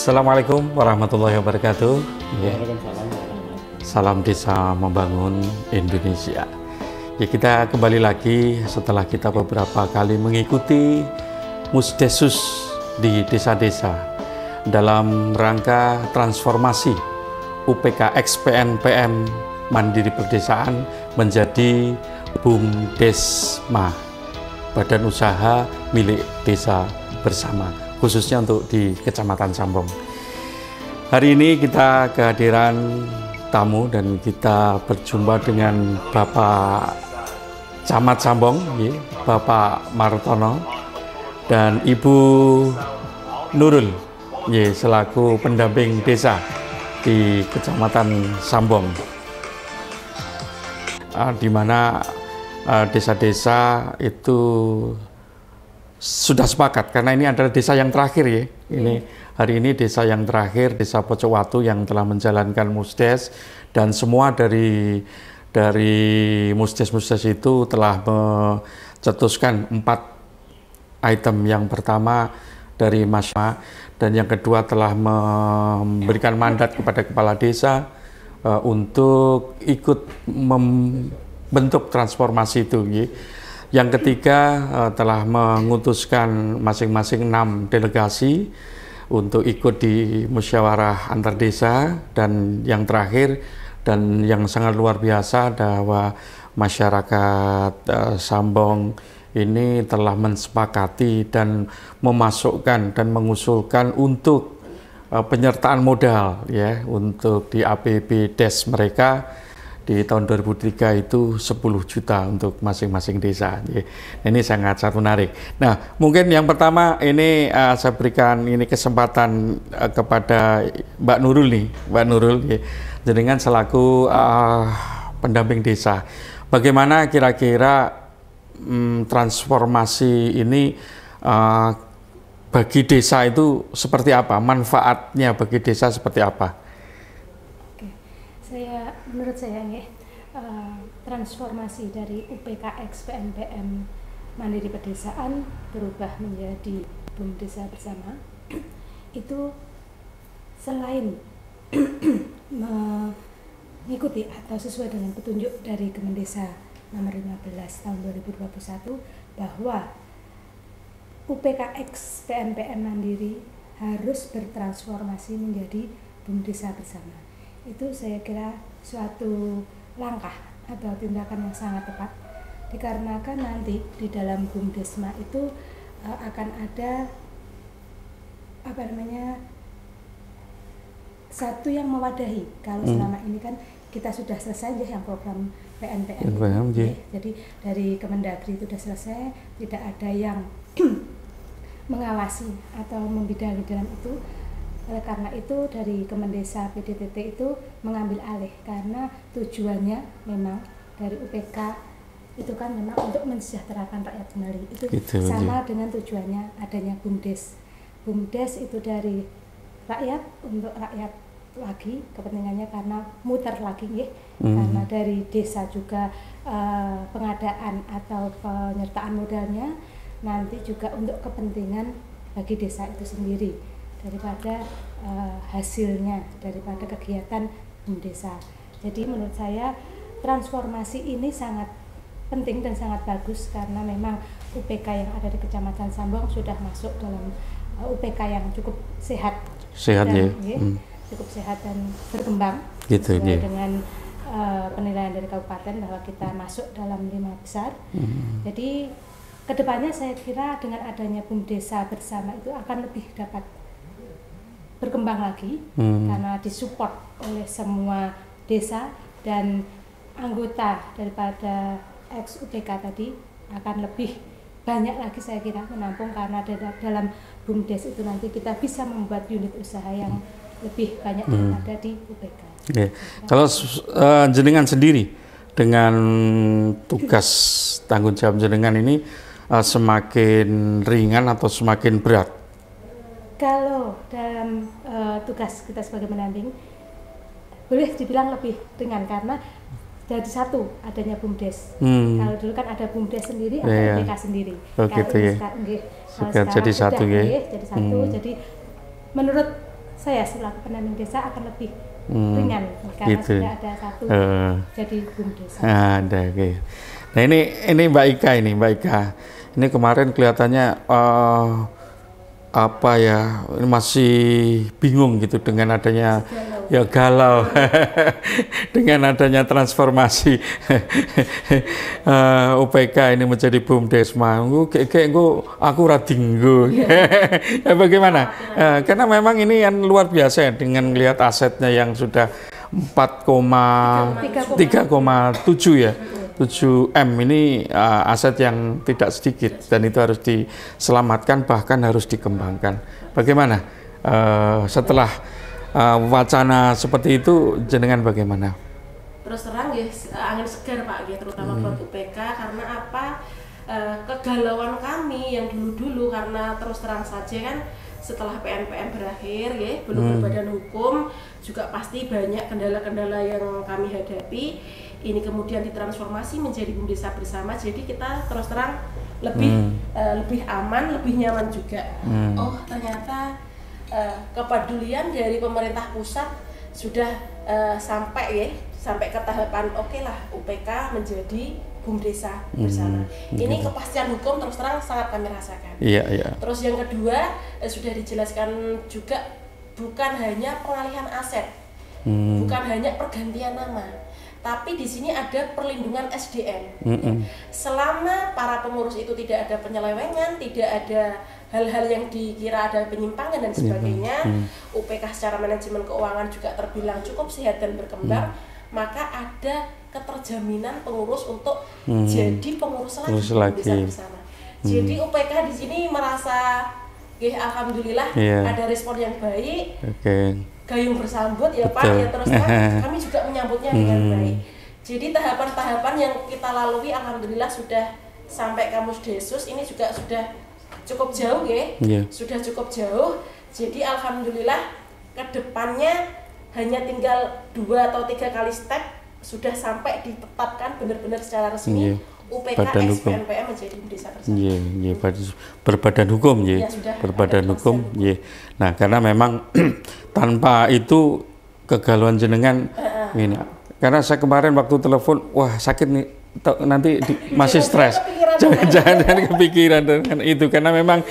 Assalamualaikum warahmatullahi wabarakatuh. Ya. Waalaikumsalam. Salam Desa Membangun Indonesia. Ya, kita kembali lagi setelah kita beberapa kali mengikuti Musdesus di desa-desa dalam rangka transformasi UPK XPNPM Mandiri Perdesaan menjadi BUMDesma, Badan Usaha Milik Desa Bersama, khususnya untuk di Kecamatan Sambong. Hari ini kita kehadiran tamu dan kita berjumpa dengan Bapak Camat Sambong, Bapak Martono, dan Ibu Nurul, selaku pendamping desa di Kecamatan Sambong, di mana desa-desa itu sudah sepakat karena ini adalah desa yang terakhir ya. Ini hari ini desa yang terakhir, Desa Pocowatu yang telah menjalankan Musdes, dan semua dari Musdes itu telah mencetuskan 4 item. Yang pertama dari masyarakat, dan yang kedua telah memberikan mandat kepada kepala desa untuk ikut membentuk transformasi itu. Yang ketiga telah mengutuskan masing-masing 6 delegasi untuk ikut di musyawarah antar desa, dan yang terakhir dan yang sangat luar biasa bahwa masyarakat Sambong ini telah mensepakati dan memasukkan dan mengusulkan untuk penyertaan modal ya untuk di APBDes mereka di tahun 2003 itu 10 juta untuk masing-masing desa. Ini sangat menarik. Nah, mungkin yang pertama ini saya berikan ini kesempatan kepada Mbak Nurul nih, Mbak Nurul, jenengan selaku pendamping desa. Bagaimana kira-kira transformasi ini bagi desa itu seperti apa? Manfaatnya bagi desa seperti apa? Menurut saya transformasi dari UPK XPNPM Mandiri Perdesaan berubah menjadi BUMDesma Bersama itu selain mengikuti atau sesuai dengan petunjuk dari Kemendesa nomor 15 tahun 2021 bahwa UPK XPNPM Mandiri harus bertransformasi menjadi BUMDesma Bersama. Itu saya kira suatu langkah atau tindakan yang sangat tepat, dikarenakan nanti di dalam BUMDesma itu akan ada satu yang mewadahi. Kalau selama ini kan kita sudah selesai yang program PNPM, jadi dari Kemendagri itu sudah selesai, tidak ada yang mengawasi atau membidangi dalam itu. Oleh karena itu dari Kemendesa PDTT itu mengambil alih, karena tujuannya memang dari UPK itu kan memang untuk mensejahterakan rakyat kembali. Itu gitu, sama dengan tujuannya adanya BUMDes. BUMDes itu dari rakyat untuk rakyat lagi, kepentingannya karena muter lagi karena dari desa juga pengadaan atau penyertaan modalnya nanti juga untuk kepentingan bagi desa itu sendiri, daripada hasilnya daripada kegiatan BUMDesma. Jadi menurut saya transformasi ini sangat penting dan sangat bagus, karena memang UPK yang ada di Kecamatan Sambong sudah masuk dalam UPK yang cukup sehat dan, cukup sehat dan berkembang sesuai dengan penilaian dari kabupaten bahwa kita masuk dalam 5 besar. Jadi kedepannya saya kira dengan adanya BUMDesma Bersama itu akan lebih dapat berkembang lagi, karena disupport oleh semua desa, dan anggota daripada ex-UPK tadi akan lebih banyak lagi saya kira menampung, karena dalam BUMDes itu nanti kita bisa membuat unit usaha yang lebih banyak daripada di UPK. Kalau jenengan sendiri dengan tugas tanggung jawab jenengan ini semakin ringan atau semakin berat? Kalau dalam tugas kita sebagai pendamping boleh dibilang lebih ringan, karena jadi satu adanya BUMDes. Kalau dulu kan ada BUMDes sendiri, ada UPK sendiri. Oh, kalau gitu ya. Sekarang jadi satu ya. Jadi satu. Jadi menurut saya selaku pendamping desa akan lebih ringan karena gitu. sudah ada satu jadi BUMDes. Ada, oke. Nah ini Mbak Ika ini kemarin kelihatannya apa ya, ini masih bingung gitu dengan adanya galau dengan adanya transformasi UPK ini menjadi BUMDesma. Aku radinggo. Ya, bagaimana? Karena memang ini yang luar biasa ya, dengan melihat asetnya yang sudah 3,7 ya. 7M ini aset yang tidak sedikit dan itu harus diselamatkan, bahkan harus dikembangkan. Bagaimana setelah wacana seperti itu, jenengan bagaimana? Terus terang ya, angin segar Pak, ya, terutama buat UPK karena apa? Kegalauan kami yang dulu-dulu karena terus terang saja kan setelah PNPM berakhir ya, belum berbadan hukum, juga pasti banyak kendala-kendala yang kami hadapi. Ini kemudian ditransformasi menjadi BUMDesa bersama, jadi kita terus terang lebih aman, lebih nyaman juga. Oh ternyata kepedulian dari pemerintah pusat sudah sampai ke tahapan oke lah UPK menjadi BUMDesa bersama. Ini kepastian hukum terus terang sangat kami rasakan. Iya. Terus yang kedua sudah dijelaskan juga, bukan hanya pengalihan aset, bukan hanya pergantian nama, tapi di sini ada perlindungan SDM. Selama para pengurus itu tidak ada penyelewengan, tidak ada hal-hal yang dikira ada penyimpangan dan sebagainya, UPK secara manajemen keuangan juga terbilang cukup sehat dan berkembang, maka ada keterjaminan pengurus untuk jadi pengurus lagi bersama. Jadi UPK di sini merasa, alhamdulillah ada respon yang baik. Gayung bersambut ya Pak, ya terus kami juga menyambutnya dengan baik. Jadi tahapan-tahapan yang kita lalui alhamdulillah sudah sampai Kamus Desus ini juga sudah cukup jauh sudah cukup jauh. Jadi alhamdulillah kedepannya hanya tinggal 2 atau 3 kali step sudah sampai ditetapkan benar-benar secara resmi UPK SPNPM menjadi BUMDesa bersama. Berbadan hukum berbadan hukum. Nah, karena memang tanpa itu kegalauan jenengan ini. Karena saya kemarin waktu telepon, wah sakit nih, nanti masih stres. Jangan kepikiran dengan itu, karena memang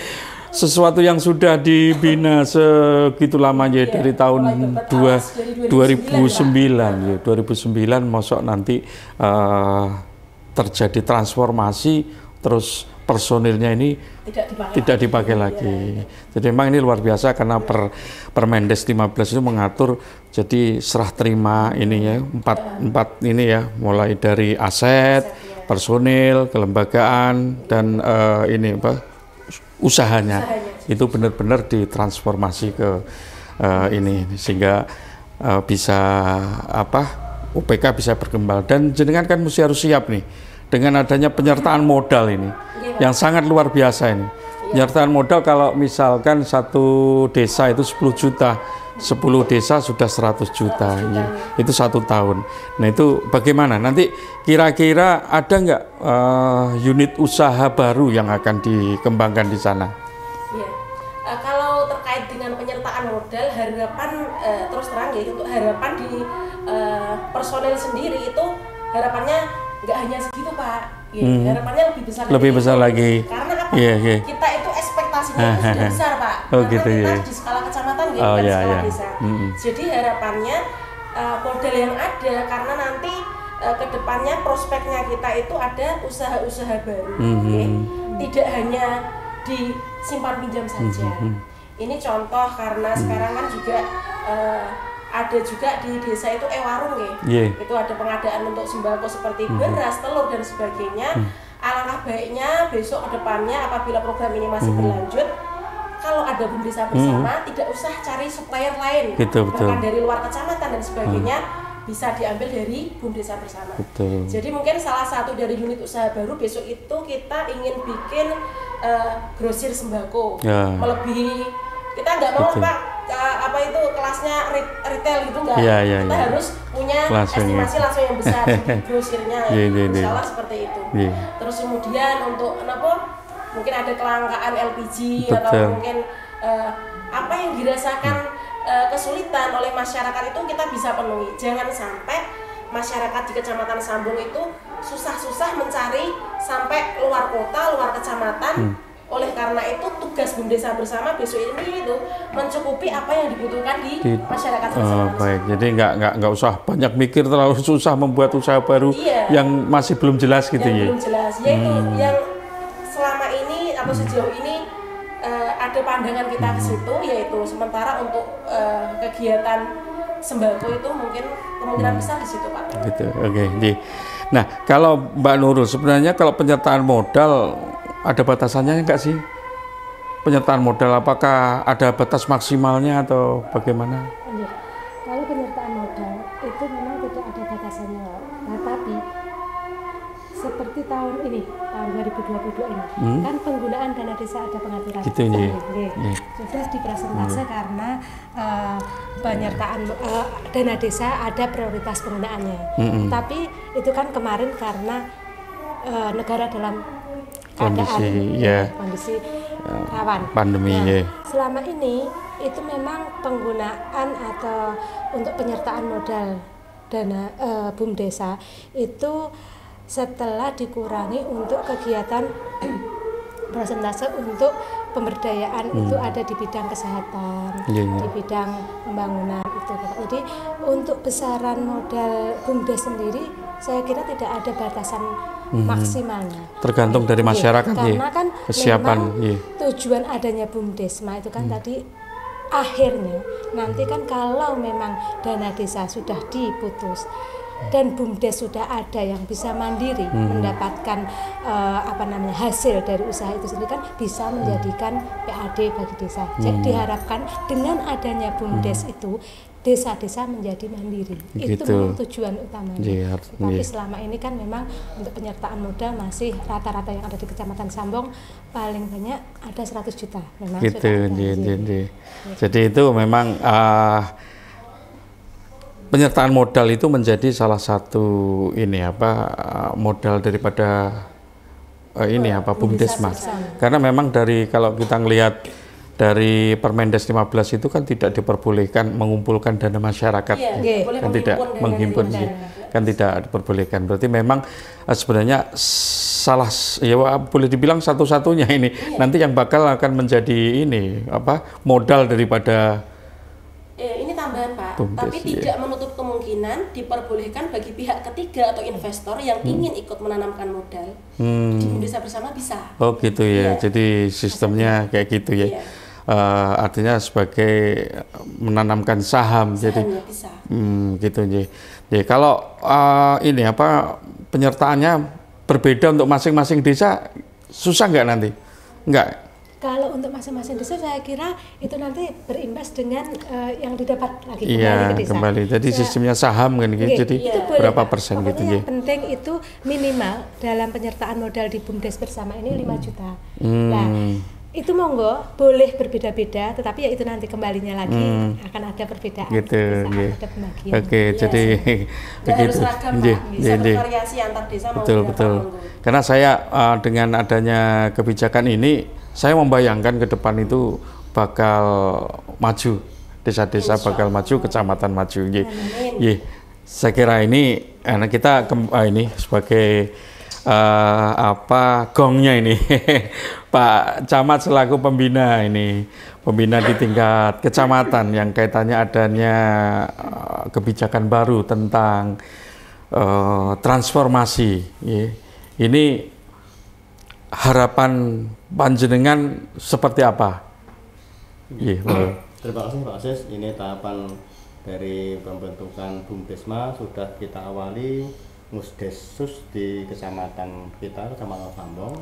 sesuatu yang sudah dibina segitu lamanya dari tahun 2009 mosok nanti terjadi transformasi, terus personilnya ini tidak dipakai lagi. Jadi memang ini luar biasa karena Permendes 15 itu mengatur jadi serah terima ini ya, empat ini ya, mulai dari aset, personil, kelembagaan dan ini usahanya itu benar-benar ditransformasi ke ini sehingga bisa UPK bisa berkembang. Dan jenengan kan mesti harus siap nih dengan adanya penyertaan modal ini yang sangat luar biasa ini. Penyertaan modal kalau misalkan satu desa itu 10 juta, 10 desa sudah 100 juta, itu 1 tahun. Nah itu bagaimana? Nanti kira-kira ada nggak unit usaha baru yang akan dikembangkan di sana? Kalau terkait dengan penyertaan modal, harapan terus terang untuk harapan di personel sendiri itu harapannya nggak hanya segitu Pak. Harapannya lebih besar lagi. Karena apa? Kita itu ekspektasinya itu sudah besar Pak. Karena kita di skala kecamatan skala desa. Jadi harapannya modal yang ada, karena nanti kedepannya prospeknya kita itu ada usaha-usaha baru. Tidak hanya disimpan pinjam saja. Ini contoh karena sekarang kan juga ada juga di desa itu warung itu ada pengadaan untuk sembako seperti beras, telur dan sebagainya. Alangkah baiknya besok ke depannya apabila program ini masih berlanjut, kalau ada BUMDesa bersama tidak usah cari supplier lain, bahkan dari luar kecamatan dan sebagainya bisa diambil dari BUMDesa bersama. Jadi mungkin salah satu dari unit usaha baru besok itu kita ingin bikin grosir sembako, melebihi, kita nggak mau Pak kelasnya retail gitu nggak, kita harus punya estimasi langsung yang besar grosirnya, misalnya seperti itu. Terus kemudian untuk mungkin ada kelangkaan LPG atau mungkin apa yang dirasakan kesulitan oleh masyarakat itu kita bisa penuhi. Jangan sampai masyarakat di Kecamatan Sambung itu susah-susah mencari sampai luar kota, luar kecamatan. Oleh karena itu tugas BUM Desa Bersama besok ini itu mencukupi apa yang dibutuhkan di masyarakat bersama. Baik, jadi nggak usah banyak mikir terlalu susah membuat usaha baru yang masih belum jelas gitu ya. Belum jelas, yaitu yang selama ini atau sejauh ini ada pandangan kita ke situ, yaitu sementara untuk kegiatan sembako itu mungkin kemungkinan besar di situ Pak. Gitu, oke. Nah, kalau Mbak Nurul sebenarnya kalau penyertaan modal ada batasannya enggak sih? Penyertaan modal apakah ada batas maksimalnya atau bagaimana? Kalau penyertaan modal itu memang tidak ada batasannya, tetapi seperti tahun ini, tahun 2022 ini, kan penggunaan dana desa ada pengaturan. Gitu, sudah dipresentase karena penyertaan dana desa ada prioritas penggunaannya. Tapi itu kan kemarin karena negara dalam kondisi rawan pandemi. Selama ini itu memang penggunaan atau untuk penyertaan modal dana BUM Desa itu setelah dikurangi untuk kegiatan persentase untuk pemberdayaan itu ada di bidang kesehatan, di bidang pembangunan itu. Jadi untuk besaran modal BUMDes sendiri saya kira tidak ada batasan maksimalnya. Tergantung dari masyarakat karena kan kesiapan. Tujuan adanya BUMDesma itu kan tadi akhirnya nanti kan kalau memang dana desa sudah diputus dan BUMDes sudah ada yang bisa mandiri mendapatkan hasil dari usaha itu sendiri kan bisa menjadikan PAD bagi desa. Jadi diharapkan dengan adanya BUMDes itu desa-desa menjadi mandiri. Itu memang tujuan utamanya. Tapi selama ini kan memang untuk penyertaan modal masih rata-rata yang ada di Kecamatan Sambong paling banyak ada 100 juta. Memang gitu. Jadi itu memang penyertaan modal itu menjadi salah satu modal daripada BUMDesma. Karena memang kalau kita ngelihat dari Permendes 15 itu kan tidak diperbolehkan mengumpulkan dana masyarakat, kan tidak menghimpun, kan tidak diperbolehkan. Berarti memang sebenarnya boleh dibilang satu-satunya ini nanti yang bakal akan menjadi modal daripada. Ini tambahan Pak, tapi tidak menutup kemungkinan diperbolehkan bagi pihak ketiga atau investor yang ingin ikut menanamkan modal di Desa Bersama bisa. Oh gitu ya, jadi sistemnya kayak gitu ya. Artinya sebagai menanamkan saham jadi bisa. Gitu ya. Jadi kalau penyertaannya berbeda untuk masing-masing desa, susah nggak nanti? Nggak. Kalau untuk masing-masing desa saya kira itu nanti berimbas dengan yang didapat lagi kembali ke desa. Kembali. Jadi sistemnya saham kan gitu. Jadi berapa persen gitu ya. Yang penting itu minimal dalam penyertaan modal di BUMDes Bersama ini 5 juta. Nah, itu monggo boleh berbeda-beda, tetapi ya itu nanti kembalinya lagi akan ada perbedaan. Gitu. Ada pembagian. Oke, jadi begitu. Harus seragam Pak, bisa bervariasi antar desa. Betul. Karena saya dengan adanya kebijakan ini, saya membayangkan ke depan itu bakal maju, desa-desa bakal maju, kecamatan maju. Saya kira ini kita ini sebagai gongnya ini Pak Camat selaku pembina di tingkat kecamatan yang kaitannya adanya kebijakan baru tentang transformasi. Ini harapan panjenengan seperti apa? Terima kasih Pak Asis. Ini tahapan dari pembentukan BUMDesma sudah kita awali Musdesus di kecamatan kita, Kecamatan Sambong.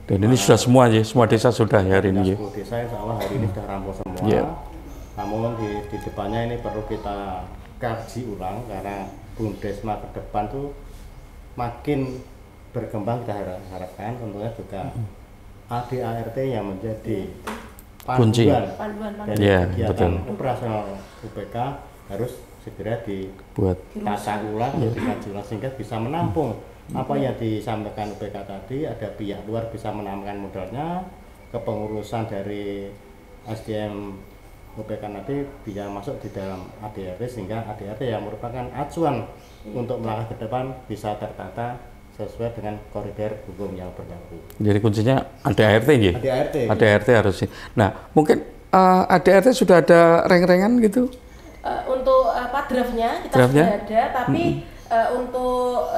Dan ini sudah semua desa sudah hari ini. 10 desa insya Allah hari ini sudah rampung semua. Namun di depannya ini perlu kita kaji ulang karena BUMDesma ke depan tuh makin berkembang, kita harapkan tentunya juga ADART yang menjadi panduan dari kegiatan operasional UPK harus segera dibuat tata ulang, dikaji ulang sehingga bisa menampung apa yang disampaikan UPK tadi. Ada pihak luar bisa menambahkan modalnya, kepengurusan dari SDM UPK nanti bisa masuk di dalam ADRT, sehingga ADRT yang merupakan acuan untuk melangkah ke depan bisa tertata sesuai dengan koridor hukum yang berlaku. Jadi kuncinya ADRT ya? ADRT. ADRT harus. Nah, mungkin ADRT sudah ada reng-rengan gitu? Untuk draftnya kita sudah ada, tapi untuk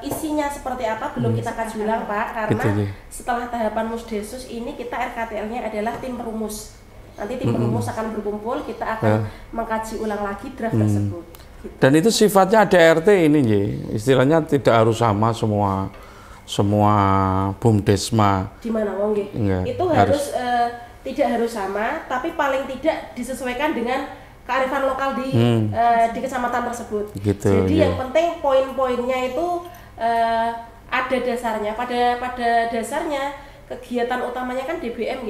isinya seperti apa belum kita kaji ulang Pak, karena setelah tahapan Musdesus ini kita RKTL-nya adalah tim perumus. Nanti tim perumus akan berkumpul, kita akan mengkaji ulang lagi draft tersebut. Gitu. Dan itu sifatnya ADRT ini, istilahnya tidak harus sama semua BUMDesma. Di mana wong itu harus tidak harus sama, tapi paling tidak disesuaikan dengan kearifan lokal di kecamatan tersebut. Gitu, jadi yang penting poin-poinnya itu ada dasarnya. Pada dasarnya kegiatan utamanya kan DBM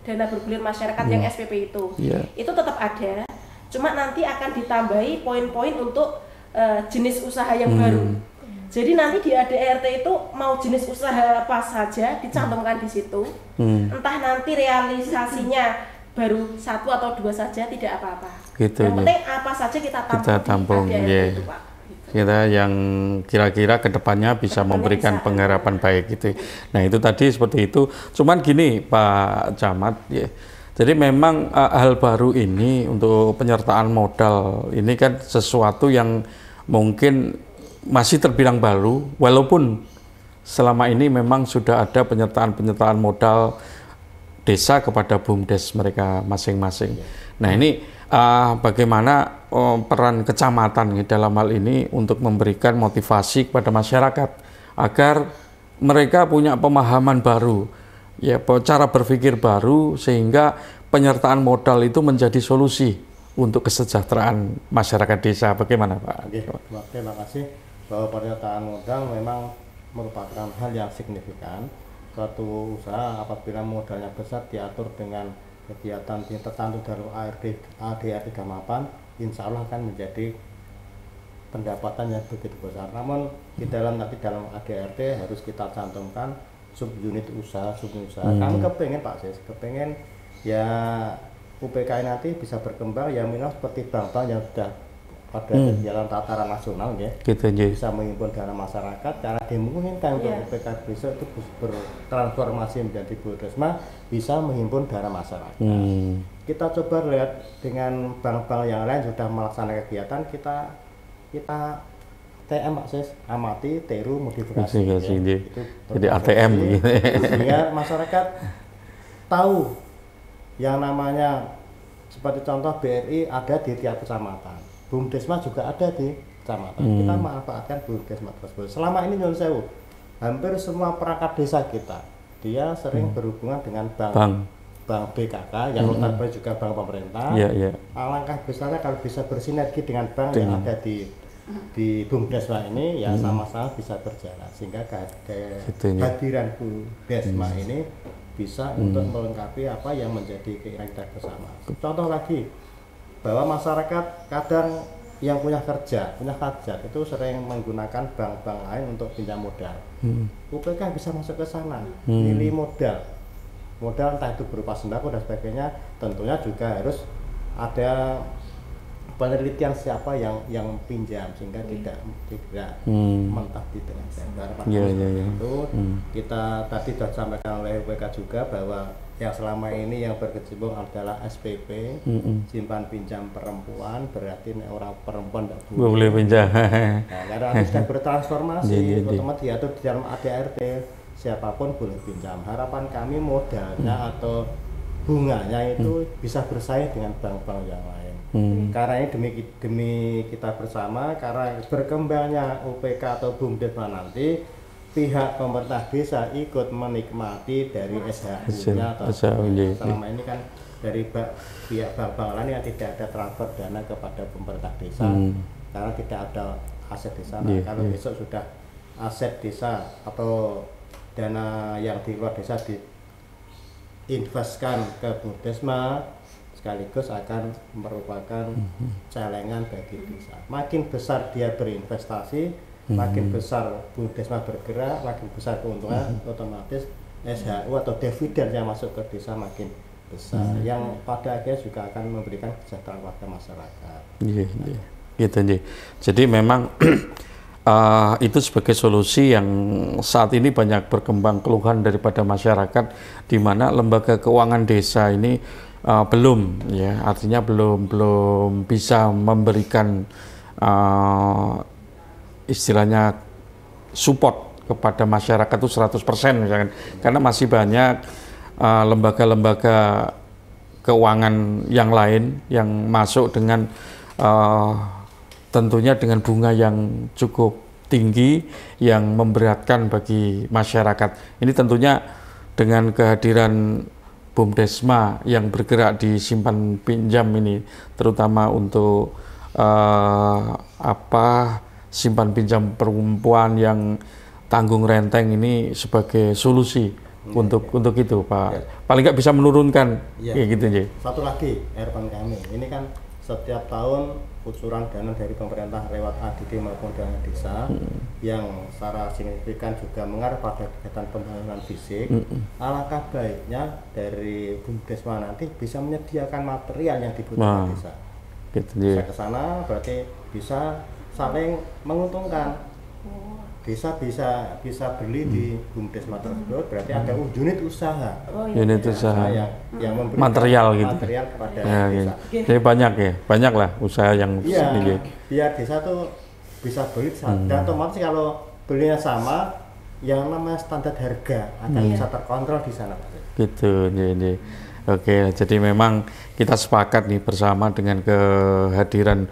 dana bergulir masyarakat yang SPP itu. Itu tetap ada. Cuma nanti akan ditambahi poin-poin untuk jenis usaha yang baru. Jadi nanti di ADRT itu mau jenis usaha apa saja dicantumkan di situ. Entah nanti realisasinya baru 1 atau 2 saja tidak apa-apa. Gitu, yang penting apa saja kita tampung di ADRT itu, Pak. Kita yang kira-kira kedepannya bisa memberikan pengharapan baik gitu. Nah itu tadi seperti itu. Cuman gini Pak Camat, jadi memang hal baru ini untuk penyertaan modal ini kan sesuatu yang mungkin masih terbilang baru, walaupun selama ini memang sudah ada penyertaan modal desa kepada BUMDes mereka masing-masing. Nah ini bagaimana peran kecamatan dalam hal ini untuk memberikan motivasi kepada masyarakat agar mereka punya pemahaman baru, ya cara berpikir baru, sehingga penyertaan modal itu menjadi solusi untuk kesejahteraan masyarakat desa. Bagaimana Pak? Terima kasih. Bahwa penyertaan modal memang merupakan hal yang signifikan. Suatu usaha apabila modalnya besar diatur dengan kegiatan tertentu dalam ADRT 38, insya Allah akan menjadi pendapatan yang begitu besar. Namun di dalam ADRT harus kita cantumkan subunit usaha. Kami kepengen Pak Sis, kepengen ya UPK nanti bisa berkembang ya minimal seperti bank-bank yang sudah pada jalan tataran nasional gitu, bisa menghimpun dana masyarakat, cara dimungkinkan untuk UPK besok itu bertransformasi menjadi BUMDesma bisa menghimpun dana masyarakat. Kita coba lihat dengan bank-bank yang lain sudah melaksanakan kegiatan, kita TM Pak Sis, amati, tiru, modifikasi itu jadi ATM gitu. Sehingga masyarakat tahu yang namanya seperti contoh BRI ada di tiap kecamatan, BUMDesma juga ada di kecamatan. Kita manfaatkan BUMDesma tersebut. Selama ini nyuwun sewu, hampir semua perangkat desa kita dia sering berhubungan dengan bank BKK yang notabene juga bank pemerintah. Alangkah besarnya kalau bisa bersinergi dengan bank yang ada di BUMDesma ini, ya sama-sama bisa berjalan, sehingga kehadiran BUMDesma ini bisa untuk melengkapi apa yang menjadi keinginan kita bersama. Contoh lagi, bahwa masyarakat kadang yang punya hajat itu sering menggunakan bank-bank lain untuk pinjam modal. UPK bisa masuk ke sana, pilih modal entah itu berupa sembako dan sebagainya. Tentunya juga harus ada penelitian siapa yang pinjam, sehingga tidak mentah di tengah jalan. Itu kita tadi sudah sampaikan oleh UPK juga bahwa yang selama ini yang berkecimpung adalah SPP, simpan pinjam perempuan, berarti orang perempuan tidak boleh pinjam. Karena sudah bertransformasi, otomatis diatur di dalam ADRT, siapapun boleh pinjam. Harapan kami modalnya atau bunganya itu bisa bersaing dengan bank-bank yang lain. Karena ini demi kita bersama, karena berkembangnya UPK atau BUMDesma nanti, pihak pemerintah desa ikut menikmati dari SHU-nya atau selama ini kan dari pihak bank-bank lain yang tidak ada transfer dana kepada pemerintah desa karena tidak ada aset desa. Kalau besok sudah aset desa atau dana yang di luar desa diinvestkan ke BUMDesma, sekaligus akan merupakan celengan bagi desa. Makin besar dia berinvestasi, makin besar BUMDesma bergerak, makin besar keuntungan, otomatis SHU atau dividen yang masuk ke desa makin besar yang pada akhirnya juga akan memberikan kesejahteraan warga masyarakat. Iya, gitu nih. Jadi memang itu sebagai solusi yang saat ini banyak berkembang keluhan daripada masyarakat, di mana lembaga keuangan desa ini belum, ya, artinya belum bisa memberikan istilahnya support kepada masyarakat itu 100% misalkan, karena masih banyak lembaga-lembaga keuangan yang lain yang masuk dengan tentunya dengan bunga yang cukup tinggi yang memberatkan bagi masyarakat. Ini tentunya dengan kehadiran BUMDesma yang bergerak di simpan pinjam ini, terutama untuk simpan pinjam perempuan yang tanggung renteng, ini sebagai solusi untuk itu, Pak. Paling nggak bisa menurunkan kayak gitu aja. Satu lagi harapan kami, ini kan setiap tahun kucuran dana dari pemerintah lewat ADD maupun dana desa yang secara signifikan juga mengarah pada kegiatan pembangunan fisik. Alangkah baiknya dari BUMDesma nanti bisa menyediakan material yang dibutuhkan desa. Bisa ke sana berarti bisa saling menguntungkan. Desa bisa beli di BUMDesma tersebut, berarti ada unit usaha. Unit usaha yang memberikan material gitu. Material kepada ya, desa. Jadi banyak lah usaha yang ini. Biar desa tuh bisa beli dan otomatis kalau belinya sama, yang namanya standar harga akan bisa terkontrol di sana. Gitu, jadi. Oke, jadi memang kita sepakat nih bersama dengan kehadiran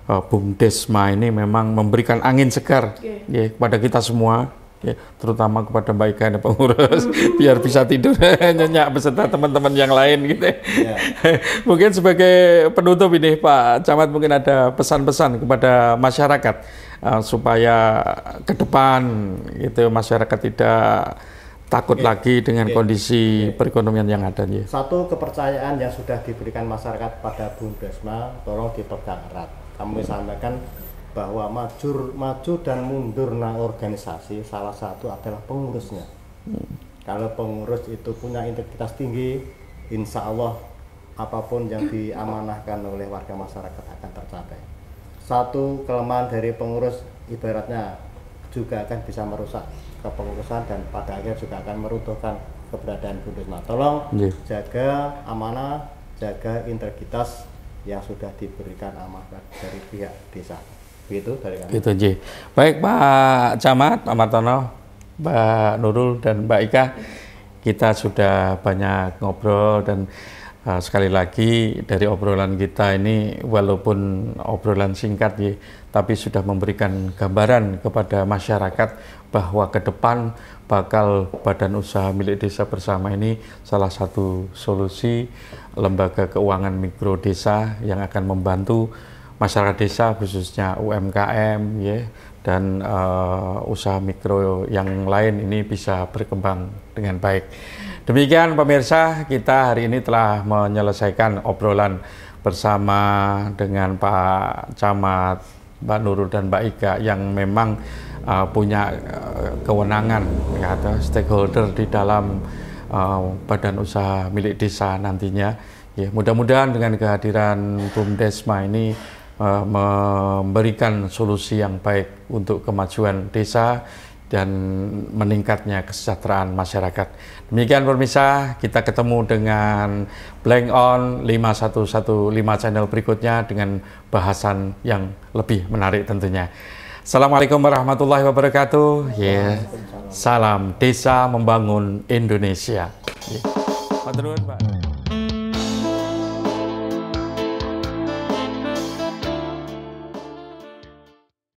BUMDesma ini memang memberikan angin segar ya, kepada kita semua, ya, terutama kepada Mbak Ika dan pengurus, biar bisa tidur nyenyak beserta teman-teman yang lain gitu. Mungkin sebagai penutup ini Pak Camat, mungkin ada pesan-pesan kepada masyarakat supaya ke depan gitu masyarakat tidak takut lagi dengan kondisi perekonomian yang ada. Ya. Satu, kepercayaan yang sudah diberikan masyarakat pada BUMDesma tolong dipegang erat. Kami sampaikan bahwa maju dan mundurnya organisasi salah satu adalah pengurusnya. Kalau pengurus itu punya integritas tinggi, insya Allah apapun yang diamanahkan oleh warga masyarakat akan tercapai. Satu kelemahan dari pengurus ibaratnya juga akan bisa merusak kepengurusan dan pada akhirnya juga akan meruntuhkan keberadaan BUMDesma. Tolong jaga amanah, jaga integritas yang sudah diberikan amanah dari pihak desa. Begitu dari kami. Gitu, Ji. Baik Pak Camat, Pak Martono, Mbak Nurul dan Mbak Ika, kita sudah banyak ngobrol dan sekali lagi dari obrolan kita ini walaupun obrolan singkat ya, tapi sudah memberikan gambaran kepada masyarakat bahwa ke depan bakal Badan Usaha Milik Desa Bersama ini salah satu solusi lembaga keuangan mikro desa yang akan membantu masyarakat desa khususnya UMKM ya, dan usaha mikro yang lain ini bisa berkembang dengan baik. Demikian pemirsa, kita hari ini telah menyelesaikan obrolan bersama dengan Pak Camat, Mbak Nurul dan Mbak Ika yang memang punya kewenangan ya, atau stakeholder di dalam Badan Usaha Milik Desa nantinya. Ya, mudah-mudahan dengan kehadiran BUMDesma ini memberikan solusi yang baik untuk kemajuan desa dan meningkatnya kesejahteraan masyarakat. Demikian pemirsa, kita ketemu dengan Blank On 5115 channel berikutnya dengan bahasan yang lebih menarik tentunya. Assalamualaikum warahmatullahi wabarakatuh. Ya, salam desa membangun Indonesia. Ya. Pak.